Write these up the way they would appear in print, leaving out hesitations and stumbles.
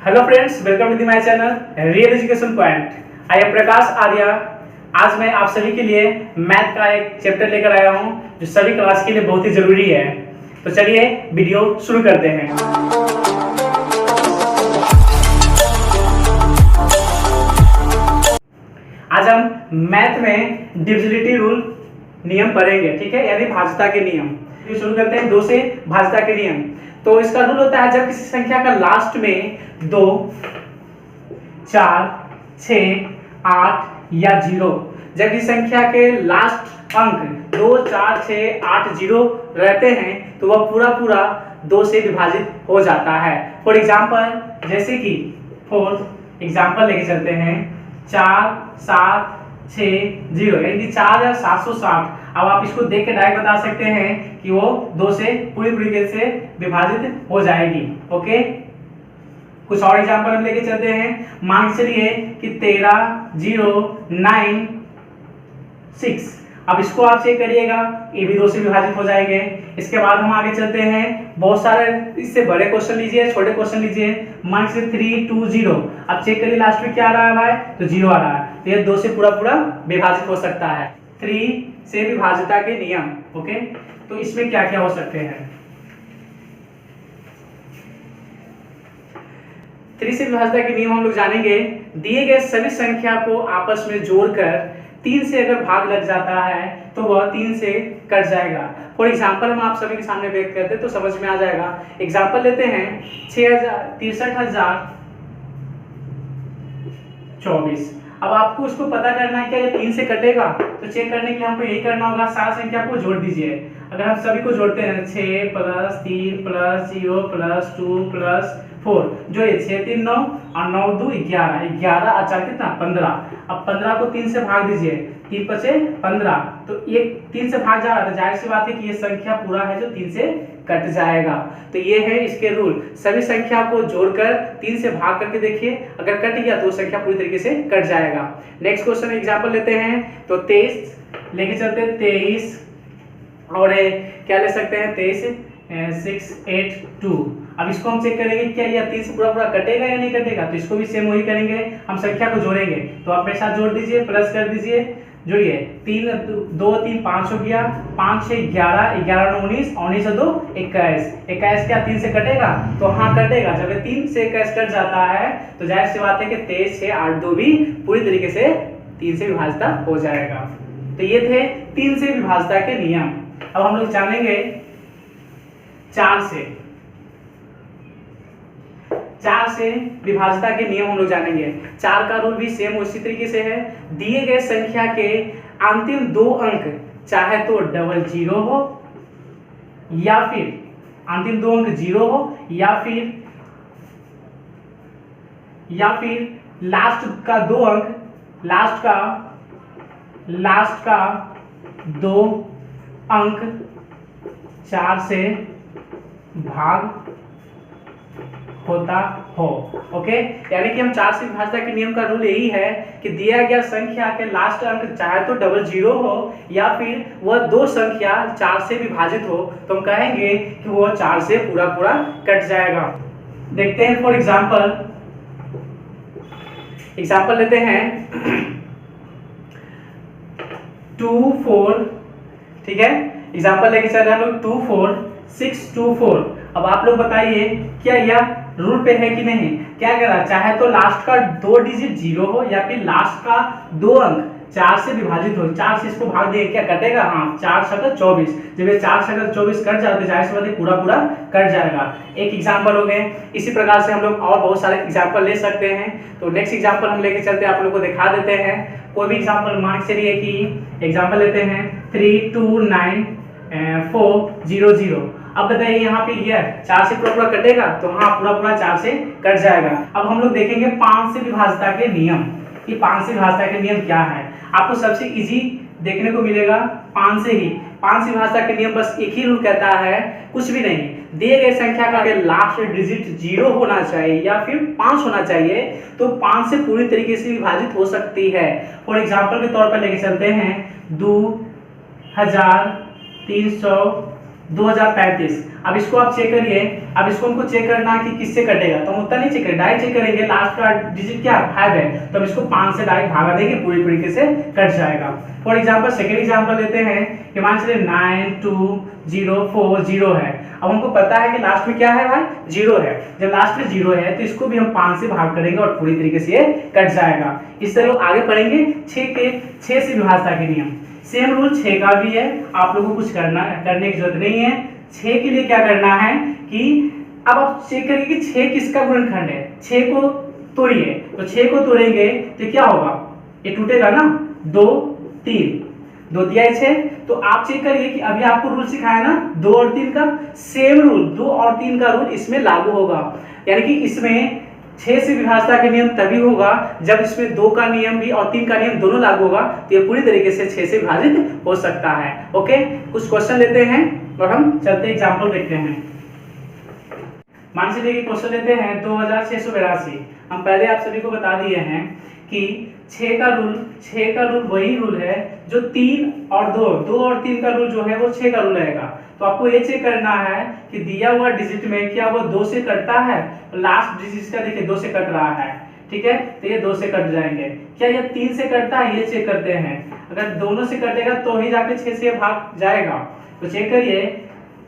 Hello friends, welcome to my channel Real Education Point. I am Prakash Arya. आज मैं आप सभी के लिए मैथ का एक चैप्टर लेकर आया हूं जो सभी क्लास के लिए बहुत ही जरूरी है। तो चलिए वीडियो शुरू करते हैं। आज हम मैथ में डिविजिबिलिटी रूल नियम पढ़ेंगे, ठीक है, यानी भाज्यता के नियम। शुरू करते हैं 2 से भाज्यता के नियम। तो इसका रूल होता है जब किसी संख्या का लास्ट में 2, 4, 6, 8 या 0, जब किसी संख्या के लास्ट अंक 2, 4, 6, 8, 0 रहते हैं तो वह पूरा 2 से विभाजित हो जाता है। फॉर एग्जाम्पल, जैसे कि फॉर एग्जाम्पल लेके चलते हैं 4, 7, 6, 0 यानी कि 4760। अब आप इसको देख के डायरेक्ट बता सकते हैं कि वो 2 से पूरी तरीके से विभाजित हो जाएगी। ओके, कुछ और एग्जांपल हम लेके चलते हैं। मान चलिए कि 13, 0, 9, 6। अब इसको आप चेक करिएगा, ये भी 2 से विभाजित हो जाएंगे। इसके बाद हम आगे चलते हैं, बहुत सारे इससे बड़े क्वेश्चन लीजिए, छोटे क्वेश्चन लीजिए। मान से 3, 2, 0। अब चेक करिए लास्ट में क्या आ रहा है भाई, तो 0 आ रहा है। तो ये 2 से पूरा विभाजित हो सकता है। 3 से विभाज्यता के नियम। ओके, तो इसमें क्या क्या हो सकते हैं। 3 से विभाज्यता के नियम हम लोग जानेंगे। दिए गए सभी संख्या को आपस में जोड़कर 3 से अगर भाग लग जाता है तो वह 3 से कट जाएगा। फॉर एग्जाम्पल हम आप सभी के सामने व्यक्त करते हैं तो समझ में आ जाएगा। एग्जाम्पल लेते हैं 63,024। अब आपको उसको पता करना है क्या ये 3 से कटेगा, तो चेक करने के लिए हमको यही करना होगा, सारी संख्या को जोड़ दीजिए। अगर हम सभी को जोड़ते हैं 6 + 3 + 0 + 2 + 4, जोड़िए 6, 3, 9 और 9, 2, 11, 11 और 4 कितना 15। अब 15 को 3 से भाग दीजिए, 3 × 5 = 15। तो ये 3 से भाग जा रहा है, तो जाहिर सी बात है कि ये संख्या पूरा है जो 3 से कट जाएगा। तो ये है इसके रूल। सभी संख्या को जोड़कर 3 से भाग करके देखिए, अगर कट गया तो संख्या पूरी तरीके से कट जाएगा। नेक्स्ट क्वेश्चन एग्जांपल लेते हैं, तो 23 लेके चलते हैं 23 और क्या ले सकते हैं 23, 6, 8, 2। अब इसको हम चेक करेंगे क्या यह 3 से पूरा कटेगा या नहीं कटेगा, तो इसको भी सेम वही करेंगे, हम संख्या को जोड़ेंगे। तो आप मेरे साथ जोड़ दीजिए, प्लस कर दीजिए, जोड़िए 3, 2, 3, 5 हो गया, 5, 6, 11, 11, 19, 19 और 2, 21। 21 क्या 3 से कटेगा, तो हाँ कटेगा। जब 3 से 21 कट जाता है तो जाहिर सी बात है कि 23, 6, 8, 2 भी पूरी तरीके से 3 से विभाज्यता हो जाएगा। तो ये थे 3 से विभाज्यता के नियम। अब हम लोग जानेंगे 4 से। 4 से विभाज्यता के नियम हम लोग जानेंगे। 4 का रूल भी सेम उसी तरीके से है। दिए गए संख्या के अंतिम 2 अंक चाहे तो डबल 0 हो या फिर अंतिम 2 अंक 0 हो या फिर लास्ट का 2 अंक, लास्ट का 2 अंक 4 से भाग होता हो। ओके, यानी कि हम 4 से विभाज्यता के नियम का रूल यही है कि दिया गया संख्या के लास्ट अंक चाहे तो डबल 0 हो या फिर वह 2 संख्या 4 से विभाजित हो, तो हम कहेंगे कि वह 4 से पूरा कट जाएगा। देखते हैं फॉर एग्जाम्पल लेते हैं 2, 4, ठीक है। एग्जाम्पल लेके चल रहे हैं हम लोग 2, 4, 6, 2, 4। अब आप लोग बताइए क्या यह रूल पे है कि नहीं। क्या करा, चाहे तो लास्ट का 2 डिजिट 0 हो या फिर लास्ट का 2 अंक 4 से विभाजित हो। 4 से इसको भाग दिए क्या कटेगा, हाँ 4 × 24। जब ये 4 × 24 कट जाते हैं जाहिर सी बात है पूरा कट जाएगा। एक एग्जाम्पल हो गए। इसी प्रकार से हम लोग और बहुत सारे एग्जाम्पल ले सकते हैं। तो नेक्स्ट एग्जाम्पल हम लेके चलते हैं, आप लोग को दिखा देते हैं। कोई भी एग्जाम्पल मान चलिए कि एग्जाम्पल लेते हैं 3, 2, 9, 4, 0, 0। अब बताइए यहाँ पे ये 4 से पूरा कटेगा, तो हाँ पूरा 4 से कट जाएगा। अब हम लोग देखेंगे 5 से विभाज्यता के नियम कि 5 से विभाज्यता के नियम क्या है। आपको सबसे इजी देखने को मिलेगा 5 से ही। 5 से विभाज्यता के नियम बस एक ही रूल कहता है, कुछ भी नहीं। दिए गए संख्या का लास्ट डिजिट 0 होना चाहिए या फिर 5 होना चाहिए, तो 5 से पूरी तरीके से विभाजित हो सकती है। फॉर एग्जाम्पल के तौर पर लेके चलते हैं 2300 2035। अब इसको आप चेक करिए, अब इसको हमको चेक करना है कि किससे कटेगा, तो हम उतना नहीं चेक करेंगे, डायरेक्ट चेक करेंगे। लास्ट का डिजिट क्या 5 है, तो हम इसको 5 से डायरेक्ट भागा देंगे, पूरी तरीके से कट जाएगा। फॉर एग्जांपल सेकंड एग्जांपल लेते हैं कि मान चलिए 9240 है। अब हमको पता है कि लास्ट में क्या है भाई, 0 है। जब लास्ट में 0 है तो इसको भी हम 5 से भाग करेंगे और पूरी तरीके से ये कट जाएगा। इस तरह आगे पढ़ेंगे 6 से विभाज्यता के नियम। सेम रूल 6 का भी है, आप लोगों को कुछ करने की जरूरत नहीं है। 6 के लिए क्या करना है कि अब आप चेक करिए कि 6 किसका गुणनखंड है। 6 को तोड़िए, तो 6 को तोड़ेंगे तो क्या होगा, ये टूटेगा ना, 2 3 2 दिया 6। तो आप चेक करिए कि अभी आपको रूल सिखाया ना 2 और 3 का, सेम रूल 2 और 3 का रूल इसमें लागू होगा। यानी कि इसमें 6 से विभाज्यता के नियम तभी होगा जब इसमें 2 का नियम भी और 3 का नियम दोनों लागू होगा, तो ये पूरी तरीके से 6 से विभाजित हो सकता है। ओके, कुछ क्वेश्चन लेते हैं और हम चलते एग्जांपल देखते हैं। मान लीजिए कि क्वेश्चन लेते हैं 2682। हम पहले आप सभी को बता दिए हैं कि 6 का रूल वही रूल है जो 3 और 2 और 3 का रूल जो है वो 6 का रूल रहेगा। तो आपको ये चेक करना है कि दिया हुआ डिजिट में क्या वो 2 से कटता है। लास्ट डिजिट का देखिए 2 से कट रहा है, ठीक है, तो ये 2 से कट जाएंगे। क्या ये 3 से कटता है, ये चेक करते हैं। अगर दोनों से कटेगा तो ही जाके 6 से भाग जाएगा। तो चेक करिए,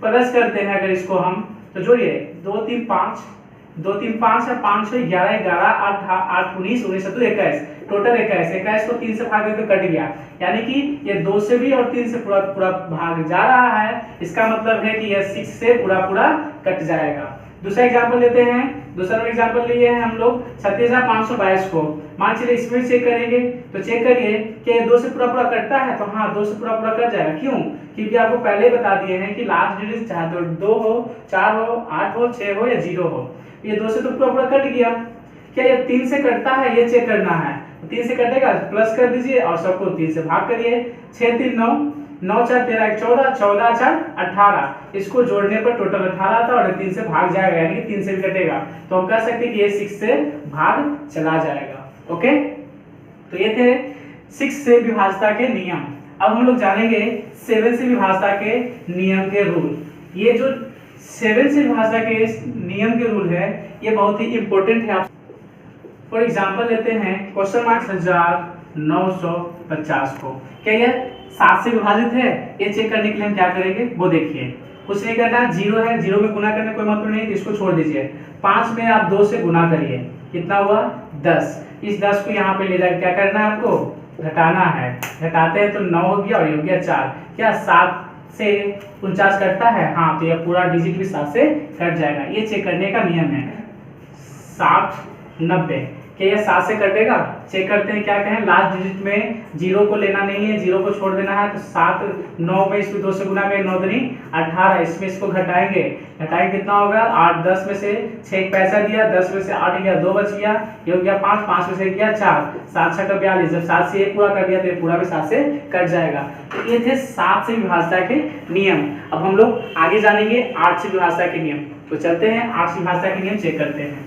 प्लस करते हैं अगर इसको हम, तो जोड़िए 2 3 5 2 3 5 है, 5 6 11 11 8 8 19 19 7 21, टोटल 21 को 3 से भाग दे तो कट गया। यानी कि ये 2 से भी और 3 से पूरा पूरा भाग जा रहा है। इसका मतलब है कि ये 6 से पूरा पूरा कट जाएगा। दूसरा एग्जांपल लेते हैं। दूसरा एग्जांपल लिए हैं हम लोग 36522 को। मान चलिए इसमें चेक करेंगे, तो चेक करिए कि 2 से पूरा पूरा कटता है, तो हाँ 2 से पूरा पूरा कट जाएगा। क्यों? क्योंकि आपको पहले बता दिए हैं कि लास्ट डिजिट चाहे तो 2 हो, 4 हो, 8 हो, 6 हो या 0 हो। ये 2 से तो पूरा पूरा कट गया। क्या ये 3 से कटता है, ये चेक करना है। 3 से कटेगा प्लस कर दीजिए और सबको 3 से भाग करिए। 6 3 9 9 4 13 14 14 4 18, इसको जोड़ने पर टोटल 18 था और 3 से भाग जाएगा, यानी कि 3 से भी कटेगा। तो हम कह सकते हैं कि ये 6 से भाग चला जाएगा। ओके, तो ये थे 6 से विभाज्यता के नियम। अब हम लोग जानेंगे 7 से विभाज्यता के नियम के रूल। ये जो 7 से विभाज्यता के नियम के रूल है ये बहुत ही इंपॉर्टेंट है। फॉर एग्जांपल लेते हैं क्वेश्चन मार्क 1950 को। क्या ये 7 से विभाजित है, ये चेक करने के लिए हम क्या करेंगे वो देखिए। कुछ नहीं करना, 0 है, 0 में गुना करने कोई मतलब नहीं, इसको छोड़ दीजिए। 5 में आप 2 से गुना करिए, कितना हुआ 10। इस 10 को यहाँ पे ले जाकर क्या करना है, आपको घटाना है। घटाते हैं तो 9 हो गया और ये हो गया 4। क्या 7 से 49 कटता है? हाँ, तो ये पूरा डिजिट भी 7 से कट जाएगा। ये चेक करने का नियम है। 7 90, क्या ये 7 से कटेगा? चेक करते हैं, क्या कहें, लास्ट डिजिट में 0 को लेना नहीं है, 0 को छोड़ देना है। तो 7 9 में इसमें 2 से गुना करें, 9 दूनी 18, इसमें इसको घटाएंगे कितना होगा 8। 10 में से 6 पैसा दिया, 10 में से 8 गया, 2 बच गया, ये हो गया 5, 5 में से गया 4, 7 6 का 42। जब 7 से 1 पूरा कर दिया तो ये पूरा भी 7 से कट जाएगा। तो ये थे 7 से विभाज्यता के नियम। अब हम लोग आगे जानेंगे 8 से विभाज्यता के नियम। तो चलते हैं 8 से विभाज्यता के नियम चेक करते हैं।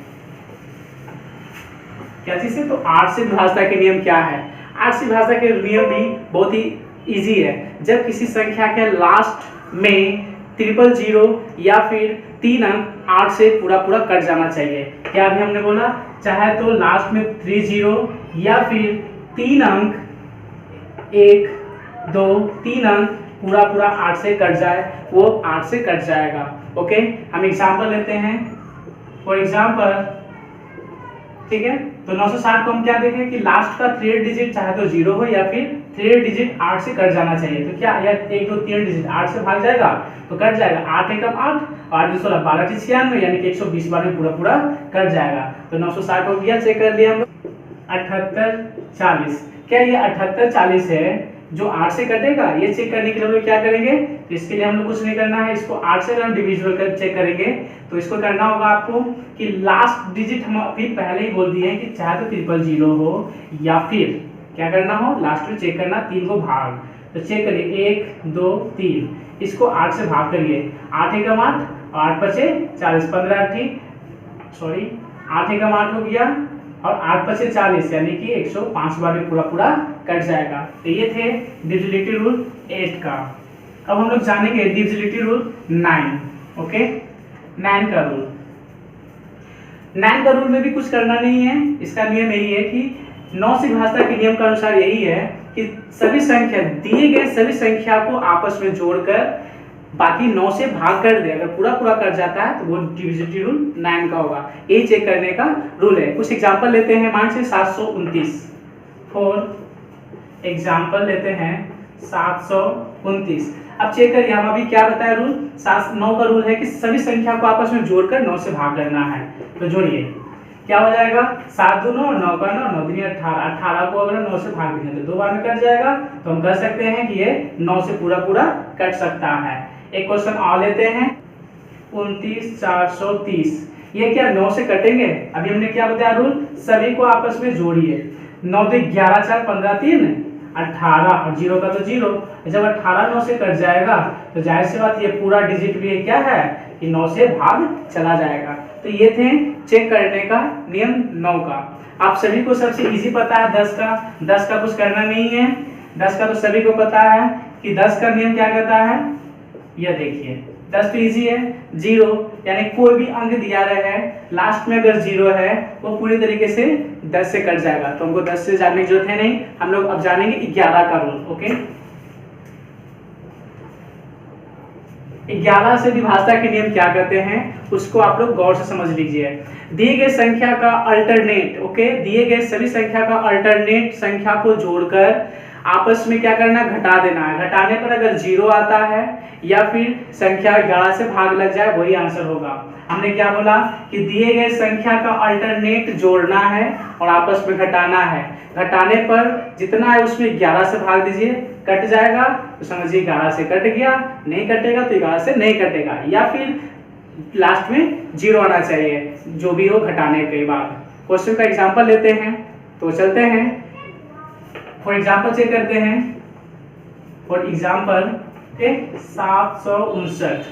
क्या चीज है, तो 8 से विभाज्यता के नियम क्या है। 8 से विभाज्यता के नियम भी बहुत ही इजी है। जब किसी संख्या के लास्ट में 000 या फिर 3 अंक 8 से पूरा पूरा कट जाना चाहिए। क्या अभी हमने बोला, चाहे तो लास्ट में 30 या फिर 3 अंक 1 2 3 अंक पूरा पूरा 8 से कट जाए, वो 8 से कट जाएगा। ओके, हम एग्जांपल लेते हैं। फॉर एग्जांपल, ठीक है, तो 960 को हम क्या देखें कि लास्ट का 3 डिजिट चाहे तो 0 हो या फिर 3 डिजिट 8 से कट जाना चाहिए। तो क्या यार 1 2 3 डिजिट 8 से भाग जाएगा तो कट जाएगा। 8 1 8 8 2 16 12 96, यानी कि 120 बार में पूरा पूरा कट जाएगा। तो 960 हो गया, चेक कर लिया हम लोग। 78 40, क्या ये 78 40 है जो 8 से कटेगा? ये चेक करने के लिए हम लोग क्या करेंगे, तो इसके लिए हम लोग कुछ नहीं करना है, इसको 8 से हम डिविजिबल कर चेक करेंगे। तो इसको करना होगा आपको कि लास्ट डिजिट हम अभी पहले ही बोल दिए हैं कि चाहे तो 000 हो या फिर क्या करना हो, लास्ट में चेक करना 3 को भाग। तो चेक करिए 1 2 3, इसको 8 से भाग करिए। 8 1 8 8 5 40, 15 सॉरी 8 1 8 हो गया और 8 5 40, यानी कि 105 बार में पूरा पूरा कट जाएगा। तो ये थे डिविजिबिलिटी रूल 8 का। अब हम लोग जानेंगे डिविजिबिलिटी रूल 9। ओके, 9 का रूल, 9 का रूल में भी कुछ करना नहीं है। इसका नियम यही है कि 9 से विभाजता के नियम के अनुसार यही है कि सभी संख्या, दिए गए सभी संख्या को आपस में जोड़कर बाकी 9 से भाग कर दे। अगर पूरा पूरा कर जाता है तो वो डिविजिबिलिटी रूल 9 का होगा। ये चेक करने का रूल है। कुछ एग्जांपल लेते हैं। मान से 729, फॉर एग्जांपल लेते हैं 729। अब चेक करिए, हम अभी क्या बताया रूल, 9 का रूल है कि सभी संख्या को आपस में जोड़कर 9 से भाग करना है। तो जोड़िए, क्या हो जाएगा, 7 2 9, 9 का 9, 9 दूनी 18, 18 को अगर 9 से भाग देंगे तो 2 बार में कट जाएगा। तो हम कह सकते हैं कि ये 9 से पूरा पूरा कट सकता है। एक क्वेश्चन और लेते हैं, 29 430। ये क्या 9 से कटेंगे? अभी हमने क्या बताया रूल, सभी को आपस में जोड़िए। 9 2 11 4 15 3 18 और 0 का तो 0। जब 18 9 से कट जाएगा तो जाहिर सी बात ये पूरा डिजिट भी क्या है कि 9 से भाग चला जाएगा। तो ये थे चेक करने का नियम 9 का। आप सभी को सबसे इजी पता है 10 का। 10 का कुछ करना नहीं है। 10 का तो सभी को पता है कि 10 का नियम क्या कहता है। यह देखिए, 10 तो इजी है। 0 यानी कोई भी अंक दिया रहे लास्ट में अगर 0 है वो पूरी तरीके से 10 से कट जाएगा। तो हमको 10 से जानने की जरूरत है नहीं। हम लोग अब जानेंगे 11 का रूल। ओके, 11 से विभाजता के नियम क्या कहते हैं उसको आप लोग गौर से समझ लीजिए। दिए गए संख्या का अल्टरनेट, ओके, दिए गए सभी संख्या का अल्टरनेट संख्या को जोड़कर आपस में क्या करना, घटा देना है। घटाने पर अगर 0 आता है या फिर संख्या 11 से भाग लग जाए वही आंसर होगा। हमने क्या बोला कि दिए गए संख्या का अल्टरनेट जोड़ना है और आपस में घटाना है। घटाने पर जितना है उसमें 11 से भाग दीजिए, कट जाएगा तो समझिए 11 से कट गया। नहीं कटेगा तो 11 से नहीं कटेगा, या फिर लास्ट में 0 आना चाहिए जो भी हो घटाने के बाद। क्वेश्चन का एग्जांपल लेते हैं, तो चलते हैं। फॉर एग्जांपल चेक करते हैं। फॉर एग्जांपल 759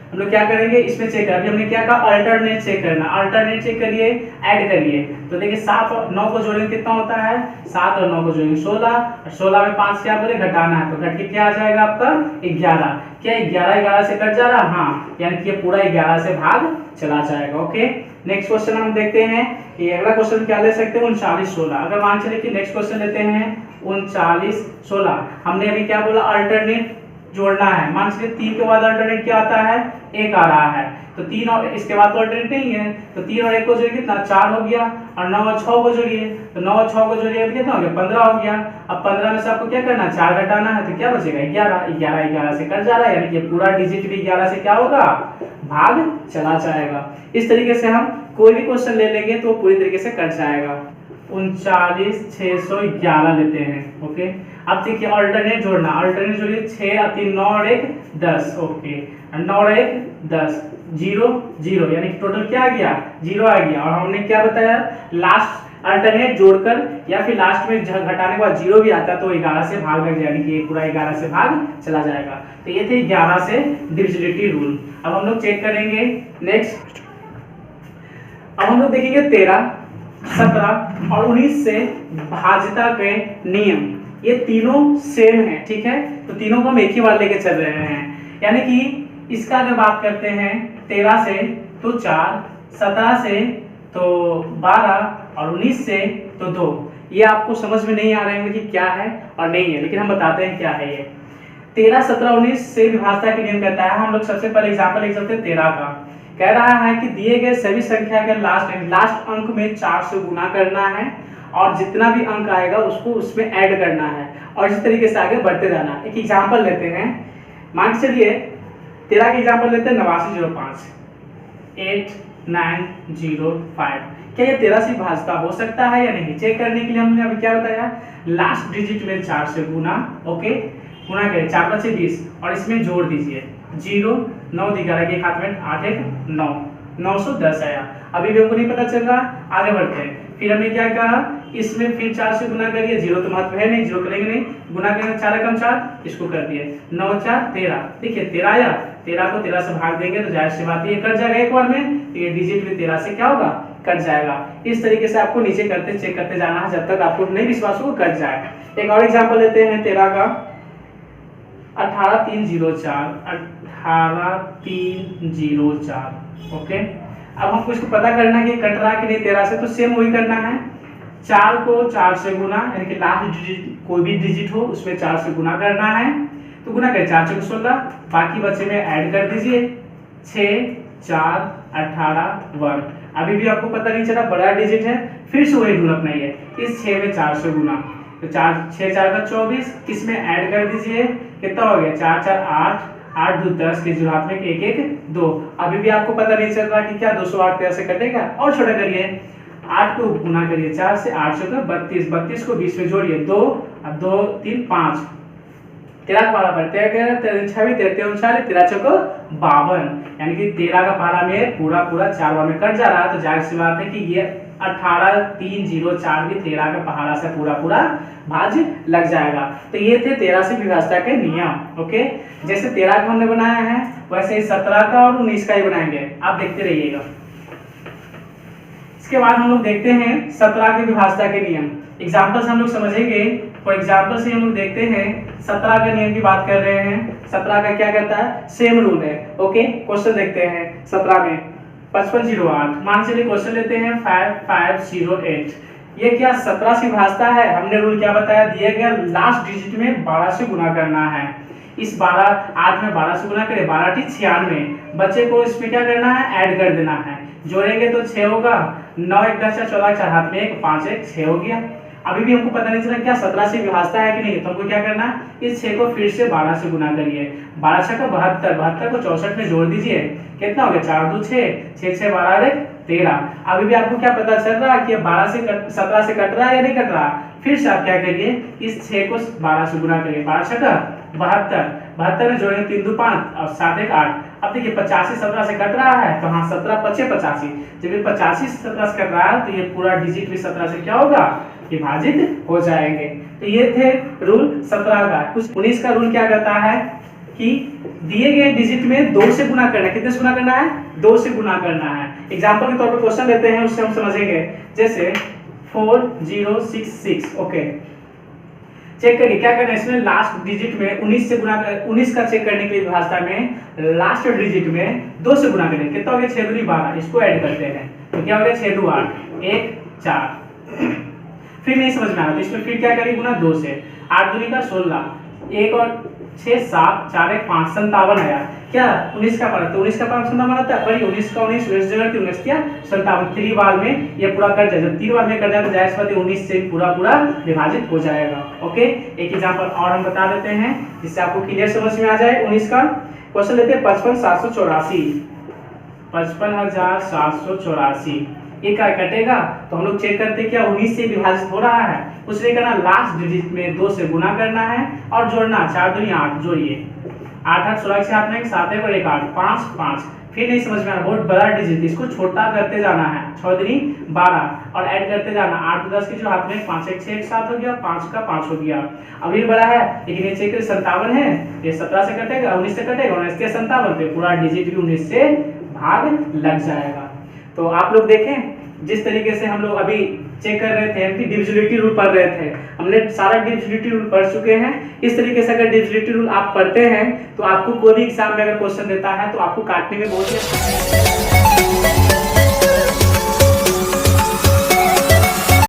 हम लोग क्या करेंगे, इसमें चेक कर, हमने क्या कहा, अल्टरनेट चेक करना। अल्टरनेट चेक करिए, ऐड करिए। तो देखिए 7 और 9 को जोड़ेंगे कितना होता है, 7 और 9 को जोड़ेंगे 16, और 16 में 5 क्या बोले, घटाना है। तो घट के क्या आ जाएगा आपका 11। क्या 11 से कट जा रहा है, हाँ, यानी कि पूरा 11 से भाग चला जाएगा। ओके, नेक्स्ट क्वेश्चन हम देखते हैं कि अगला क्वेश्चन क्या ले सकते हैं, 39 16। अगर मान चले कि नेक्स्ट क्वेश्चन लेते हैं 39 16। हमने अभी क्या बोला, अल्टरनेट जोड़ना है। मान चलिए 3 के बाद अल्टरनेट क्या आता है, 1 आ रहा है। तो 3 और इसके बाद तो अल्टरनेट नहीं है, तो 3 और 1 को जोड़िए कितना, 4 हो गया। और 9 और 6 को जोड़िए, तो 9 और 6 को जोड़िए कितना हो गया, 15 हो गया। अब 15 में से आपको क्या करना, 4 घटाना है, तो क्या बचेगा 11। 11 से कट जा रहा है, यानी कि पूरा डिजिट भी 11 से क्या होगा, भाग चला जाएगा। इस तरीके से हम कोई भी क्वेश्चन ले लेंगे तो पूरी तरीके से कट जाएगा। 39 611 लेते हैं। ओके, अब देखिए अल्टरनेट जोड़ना। अल्टरनेट जोड़िए, 6 और 3 9 और 1 10। ओके, 9 और 1 10, 0 0, यानी कि टोटल क्या आ गया, 0 आ गया। और हमने क्या बताया, लास्ट अल्टरनेट जोड़कर या फिर लास्ट में घटाने के बाद 0 भी आता है तो 11 से भाग लग जाए, यानी कि पूरा 11 से भाग चला जाएगा। तो ये थे 11 से डिविजिबिलिटी रूल। अब हम लोग चेक करेंगे नेक्स्ट। अब हम लोग देखेंगे 13 17 और 19 से भाज्यता के नियम। ये तीनों सेम है, ठीक है, तो तीनों को हम एक ही बार लेके चल रहे हैं। यानी कि इसका अगर बात करते हैं 13 से तो 4, 17 से तो 12 और 19 से तो 2। ये आपको समझ में नहीं आ रहे होंगे कि क्या है और नहीं है, लेकिन हम बताते हैं क्या है ये। 13 17 19 से विभाज्यता के नियम कहता है। हम लोग सबसे पहले एग्जाम्पल ले सकते हैं 13 का। कह रहा है कि दिए गए सभी संख्या के लास्ट अंक में 4 से गुना करना है और जितना भी अंक आएगा उसको उसमें ऐड करना है और इस तरीके से आगे बढ़ते जाना। एक एग्जांपल लेते हैं, मान के चलिए 13 का एग्जांपल लेते हैं 8905 8905। क्या ये 13 से भाज्यता हो सकता है या नहीं, चेक करने के लिए हमने अभी क्या बताया, लास्ट डिजिट में 4 से गुना। ओके, गुना करें, 4 5 20 और इसमें जोड़ दीजिए 0 9 11 के हाथ में 8 1 9 910 आया। अभी भी हमको नहीं पता चल रहा, आगे बढ़ते हैं। फिर हमने क्या कहा, इसमें फिर 4 से गुना करिए, 0 तो महत्व है नहीं, 0 करेंगे नहीं, गुना करेंगे 4 एकम 4, इसको कर दिए 9 4 13। देखिए 13 आया, 13 को 13 से भाग देंगे तो जाहिर सी बात ये कट जाएगा एक बार में, तो ये डिजिट भी 13 से क्या होगा, कट जाएगा। इस तरीके से आपको नीचे करते चेक करते जाना है जब तक आपको नहीं विश्वास हो कट जाए। एक और एग्जांपल लेते हैं 13 का, 18304 18304। ओके, अब हमको इसको पता करना है कि कट रहा है कि नहीं 13 से, तो सेम वही करना है। 4 को 4 से गुना, यानी कि लास्ट डिजिट कोई भी डिजिट हो उसमें 4 से गुना करना है। तो गुना करें 4 चौक 16, बाकी बचे में ऐड कर दीजिए 6 4 18 1। अभी भी आपको पता नहीं चला बड़ा डिजिट है, फिर से वही रूल अपनाइए, इस 6 में 4 से गुना, तो 4 6 4 का 24, इसमें ऐड कर दीजिए, कितना हो गया 4 4 8 8 2 10 के जो हाथ में 1 1 2। अभी भी आपको पता नहीं चल रहा कि क्या 208 13 से कटेगा, और छोटा करिए, 8 को गुना करिए 4 से, 8 से 32, 32 को 20 में जोड़िए 2 और 2 3 5, 13 का पारा पर 13 13 26 13 39 13 चौको 52, यानी कि 13 का पारा में पूरा 4 बार में कट जा रहा है। तो जाहिर सी बात है कि ये 18304 भी 13 का पहाड़ा से पूरा भाज्य लग जाएगा। तो ये थे 13 से विभाज्यता के नियम। ओके, जैसे 13 का हमने बनाया है वैसे ही 17 का और 19 का ही बनाएंगे, आप देखते रहिएगा। इसके बाद हम लोग देखते हैं 17 के विभाज्यता के नियम। एग्जाम्पल से हम लोग समझेंगे। फॉर एग्जाम्पल से हम लोग देखते हैं 17 का नियम की बात कर रहे हैं। 17 का क्या कहता है, सेम रूल है। ओके, क्वेश्चन देखते हैं 17 में 5508, मान चलिए क्वेश्चन लेते हैं 5508। ये क्या 17 से विभाज्यता है। हमने रूल क्या बताया, दिया गया लास्ट डिजिट में 12 से गुना करना है। इस 12 8 में 12 से गुना करें, 12 × 96, बच्चे को इसमें क्या करना है, ऐड कर देना है। जोड़ेंगे तो 6 होगा, 9 1 10 14 4 हाथ में 1 5 1 6 हो गया। अभी भी हमको पता नहीं चला क्या 17 से विभाज्यता है कि नहीं, तो हमको क्या करना है, इस 6 को फिर से 12 से गुना करिए। 12 6 का 72, 72 को 64 में जोड़ दीजिए, कितना हो गया 4 2 6 6 6 12 13। अभी भी आपको क्या पता चल रहा है कि 12 से 17 से कट रहा है या नहीं कट रहा। फिर से आप क्या करिए, इस 6 को 12 से गुना करिए, 12 6 का 72, 72 में जोड़ेंगे 3 2 5 और 7 1 8। अब देखिए 85 17 से कट रहा है, तो हाँ 17 25 85, जब ये 85 से 17 से कट रहा है तो ये पूरा डिजिट भी 17 से क्या होगा, विभाजित हो जाएंगे। तो ये थे रूल 17 का। कुछ 19 का रूल क्या कहता है कि दिए गए डिजिट में 2 से गुना करना है। कितने से गुना करना है, 2 से गुना करना है। एग्जांपल के तौर पर क्वेश्चन लेते हैं, उससे हम समझेंगे। जैसे 4066। ओके, चेक करिए क्या करना है, इसमें लास्ट डिजिट में 19 से गुना कर, 19 का चेक करने के लिए विभाज्यता में लास्ट डिजिट में 2 से गुना करें। कितना हो गया 6 दूनी 12, इसको ऐड करते हैं तो क्या हो गया 6 2 8 1 4। फिर नहीं समझ में आ रहा तो इसमें फिर क्या करें, गुना 2 से, 8 दूनी का 16, 1 और 6 7 4 1 5 57 आया। क्या 19 का पारा, तो 19 का पारा 57 आता है, पर 19 का 19 वेस्ट जगह 19 क्या 57, 3 बार में ये पूरा कट जाए। जब 3 बार में कट जाए तो जाहिर सी बात है 19 से पूरा विभाजित हो जाएगा। ओके, एक एग्जांपल और हम बता देते हैं जिससे आपको क्लियर समझ में आ जाए। 19 का क्वेश्चन लेते हैं 55784, 55784। ये क्या कटेगा, तो हम लोग चेक करते हैं क्या 19 से विभाजित हो रहा है। उसने करना लास्ट डिजिट में 2 से गुना करना है और जोड़ना, 4 दूनी 8, जोड़िए 8 8 16 के हाथ में 7 1 और 1 8 5 5। फिर नहीं समझ में आ रहा, बहुत बड़ा डिजिट, इसको छोटा करते जाना है, 6 दूनी 12 और ऐड करते जाना, 8 10 के जो हाथ में 5 1 6 1 7 हो गया, 5 का 5 हो गया। अभी बड़ा है लेकिन ये चेक करें 57 है, ये 17 से कटेगा, 19 से कटेगा, 19 से 57 पे पूरा डिजिट भी 19 से भाग लग जाएगा। तो आप लोग देखें जिस तरीके से हम लोग अभी चेक कर रहे थे कि डिविजिबिलिटी रूल पढ़ रहे थे, हमने सारा डिविजिबिलिटी रूल पढ़ चुके हैं। इस तरीके से अगर डिविजिबिलिटी रूल आप पढ़ते हैं तो आपको कोई भी एग्जाम में अगर क्वेश्चन देता है तो आपको काटने में बहुत ही